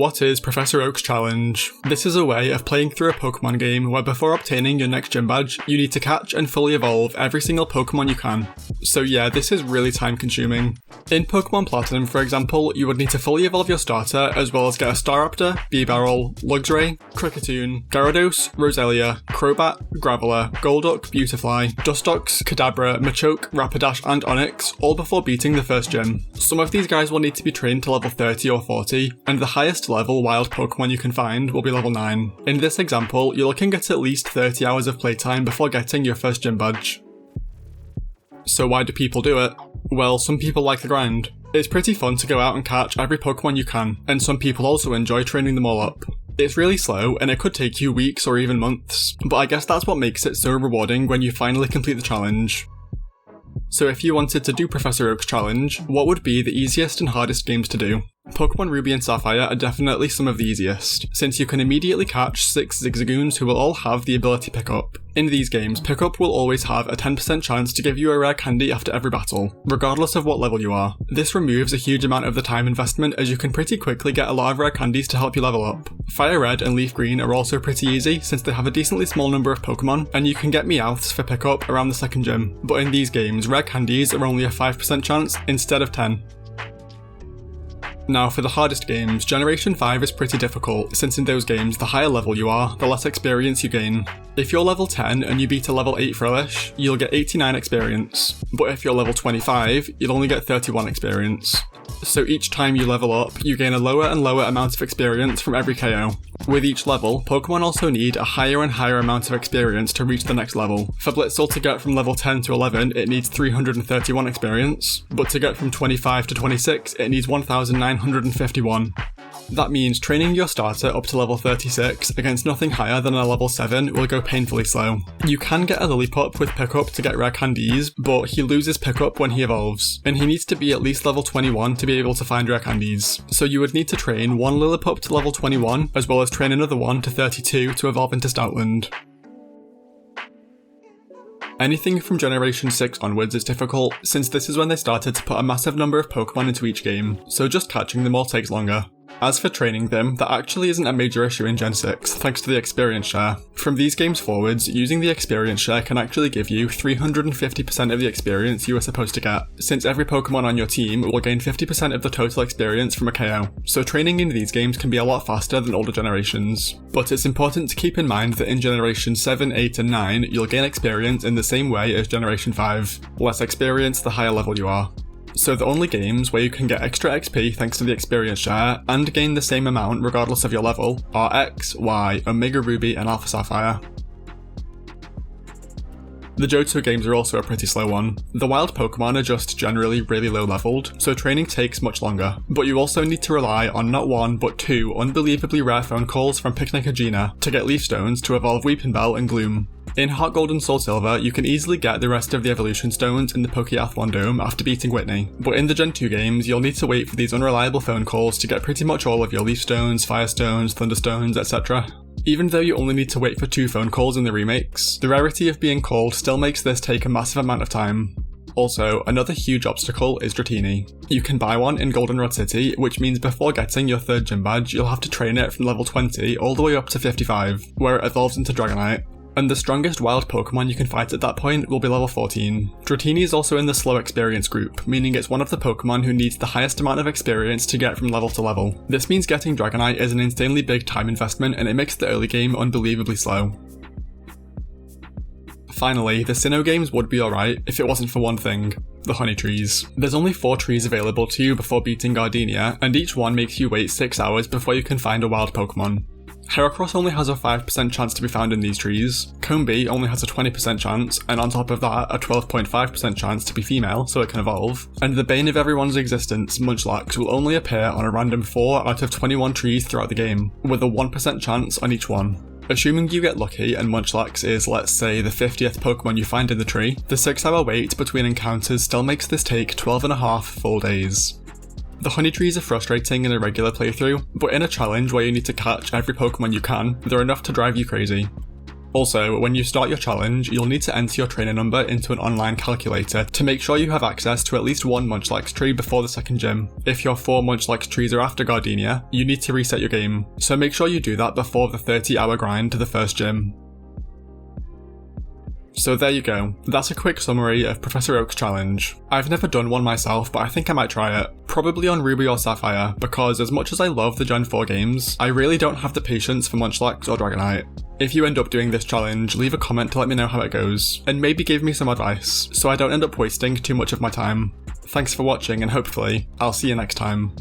What is Professor Oak's challenge? This is a way of playing through a Pokemon game where before obtaining your next gym badge, you need to catch and fully evolve every single Pokemon you can. So yeah, this is really time consuming. In Pokemon Platinum, for example, you would need to fully evolve your starter as well as get a Staraptor, Bibarel, Luxray, Kricketune, Gyarados, Roselia, Crobat, Graveler, Golduck, Beautifly, Dustox, Kadabra, Machoke, Rapidash and Onix, all before beating the first gym. Some of these guys will need to be trained to level 30 or 40, and the highest level wild Pokemon you can find will be level 9. In this example, you're looking at least 30 hours of playtime before getting your first gym badge. So why do people do it? Well, some people like the grind. It's pretty fun to go out and catch every Pokemon you can, and some people also enjoy training them all up. It's really slow, and it could take you weeks or even months, but I guess that's what makes it so rewarding when you finally complete the challenge. So if you wanted to do Professor Oak's challenge, what would be the easiest and hardest games to do? Pokemon Ruby and Sapphire are definitely some of the easiest, since you can immediately catch 6 Zigzagoons who will all have the ability Pickup. In these games, Pickup will always have a 10% chance to give you a rare candy after every battle, regardless of what level you are. This removes a huge amount of the time investment as you can pretty quickly get a lot of rare candies to help you level up. Fire Red and Leaf Green are also pretty easy since they have a decently small number of Pokemon, and you can get Meowths for Pickup around the second gym. But in these games, rare candies are only a 5% chance instead of 10. Now for the hardest games, Generation 5 is pretty difficult, since in those games the higher level you are, the less experience you gain. If you're level 10 and you beat a level 8 Frillish, you'll get 89 experience, but if you're level 25, you'll only get 31 experience. So each time you level up, you gain a lower and lower amount of experience from every KO. With each level, Pokemon also need a higher and higher amount of experience to reach the next level. For Blitzel to get from level 10 to 11, it needs 331 experience, but to get from 25 to 26, it needs 1951. That means training your starter up to level 36 against nothing higher than a level 7 will go painfully slow. You can get a Lillipup with Pickup to get rare candies, but he loses Pickup when he evolves, and he needs to be at least level 21 to be able to find rare candies. So you would need to train one Lillipup to level 21, as well as train another one to 32 to evolve into Stoutland. Anything from Generation 6 onwards is difficult, since this is when they started to put a massive number of Pokemon into each game, so just catching them all takes longer. As for training them, that actually isn't a major issue in Gen 6, thanks to the experience share. From these games forwards, using the experience share can actually give you 350% of the experience you were supposed to get, since every Pokemon on your team will gain 50% of the total experience from a KO, so training in these games can be a lot faster than older generations. But it's important to keep in mind that in Generation 7, 8 and 9, you'll gain experience in the same way as Generation 5. Less experience the higher level you are. So the only games where you can get extra XP thanks to the experience share, and gain the same amount regardless of your level, are X, Y, Omega Ruby and Alpha Sapphire. The Johto Games are also a pretty slow one. The wild Pokemon are just generally really low leveled, so training takes much longer, but you also need to rely on not one but 2 unbelievably rare phone calls from Picnicagina to get Leaf Stones to evolve Weepinbell and Gloom. In Heart Gold and Soul Silver, you can easily get the rest of the evolution stones in the Pokeathlon Dome after beating Whitney, but in the Gen 2 games, you'll need to wait for these unreliable phone calls to get pretty much all of your Leaf Stones, Fire Stones, Thunder Stones, etc. Even though you only need to wait for 2 phone calls in the remakes, the rarity of being called still makes this take a massive amount of time. Also, another huge obstacle is Dratini. You can buy one in Goldenrod City, which means before getting your 3rd gym badge, you'll have to train it from level 20 all the way up to 55, where it evolves into Dragonite. And the strongest wild Pokemon you can fight at that point will be level 14. Dratini is also in the slow experience group, meaning it's one of the Pokemon who needs the highest amount of experience to get from level to level. This means getting Dragonite is an insanely big time investment, and it makes the early game unbelievably slow. Finally, the Sinnoh Games would be alright if it wasn't for one thing: the honey trees. There's only 4 trees available to you before beating Gardenia, and each one makes you wait 6 hours before you can find a wild Pokemon. Heracross only has a 5% chance to be found in these trees, Combee only has a 20% chance, and on top of that, a 12.5% chance to be female so it can evolve, and the bane of everyone's existence, Munchlax, will only appear on a random 4 out of 21 trees throughout the game, with a 1% chance on each one. Assuming you get lucky and Munchlax is, let's say, the 50th Pokemon you find in the tree, the 6-hour wait between encounters still makes this take 12.5 full days. The honey trees are frustrating in a regular playthrough, but in a challenge where you need to catch every Pokemon you can, they're enough to drive you crazy. Also, when you start your challenge, you'll need to enter your trainer number into an online calculator to make sure you have access to at least one Munchlax tree before the second gym. If your 4 Munchlax trees are after Gardenia, you need to reset your game, so make sure you do that before the 30-hour grind to the first gym. So there you go, that's a quick summary of Professor Oak's challenge. I've never done one myself, but I think I might try it. Probably on Ruby or Sapphire, because as much as I love the Gen 4 games, I really don't have the patience for Munchlax or Dragonite. If you end up doing this challenge, leave a comment to let me know how it goes, and maybe give me some advice, so I don't end up wasting too much of my time. Thanks for watching, and hopefully, I'll see you next time.